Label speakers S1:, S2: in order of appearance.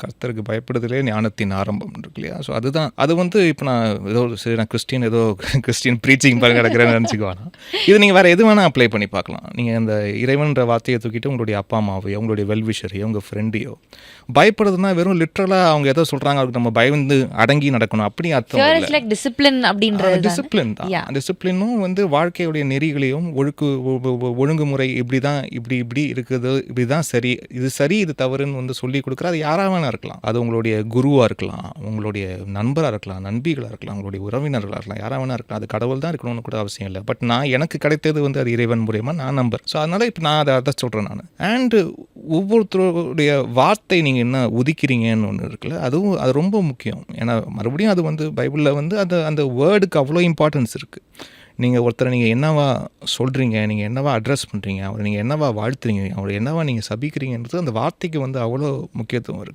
S1: கர்த்தருக்கு பயப்படுதலே ஞானத்தின் ஆரம்பம் இருக்கு இல்லையா? ஸோ அதுதான் அது வந்து இப்போ நான் ஏதோ சரி நான் கிறிஸ்டின் ப்ரீச்சிங் பண்ண கிடக்கிறேன்னு நினச்சிக்குவானா. இது நீங்கள் வேறு எது வேணால் அப்ளை பண்ணி பார்க்கலாம். நீங்கள் அந்த இறைவன்ற வார்த்தையை தூக்கிட்டு உங்களுடைய அப்பா அம்மாவையோ உங்களுடைய வெல்விஷரையோ உங்கள் ஃப்ரெண்டையோ பயப்படுறதுனா வெறும் லிட்ரலாக அவங்க எதோ சொல்கிறாங்க அதுக்கு நம்ம பயந்து அடங்கி நடக்கணும் அப்படி அர்த்தம் இல்லை.
S2: டிசிப்ளின் அப்படின்றது
S1: டிசிப்ளின் தான். டிசிப்ளினும் வந்து வாழ்க்கையுடைய நெறிகளையும் ஒழுங்குமுறை இப்படி தான் இப்படி இருக்குது, இப்படி தான் சரி, இது சரி இது தவறுன்னு வந்து சொல்லி கொடுக்குற அது யாராக வேணா இருக்கலாம். அது உங்களுடைய குருவாக இருக்கலாம், உங்களுடைய நண்பராக இருக்கலாம், நண்பிகளாக இருக்கலாம், உங்களுடைய உறவினர்களாக இருக்கலாம், யாராக வேணா இருக்கலாம். அது கடவுள் தான் இருக்கணும்னு கூட அவசியம் இல்லை. பட் எனக்கு கிடைத்தது வந்து அது இறைவன் மூலியமாக நான் நம்புறேன். ஸோ அதனால் இப்போ நான் அதை சொல்கிறேன் நான். அண்டு ஒவ்வொருத்தருடைய வார்த்தை நீங்கள் என்ன உதிக்கிறீங்கன்னு ஒன்று இருக்குல்ல, அது ரொம்ப முக்கியம். ஏன்னா மறுபடியும் அது வந்து பைபிளில் வந்து அந்த வேர்டுக்கு அவ்வளோ இம்பார்ட்டன்ஸ் இருக்குது. நீங்கள் ஒருத்தரை நீங்கள் என்னவா சொல்கிறீங்க, நீங்கள் என்னவா அட்ரஸ் பண்ணுறீங்க, அவரை நீங்கள் என்னவா வாழ்த்துறீங்க, அவரை என்னவா நீங்கள் சபிக்கிறீங்கன்றது அந்த வார்த்தைக்கு வந்து அவ்வளோ முக்கியத்துவம் இருக்குது.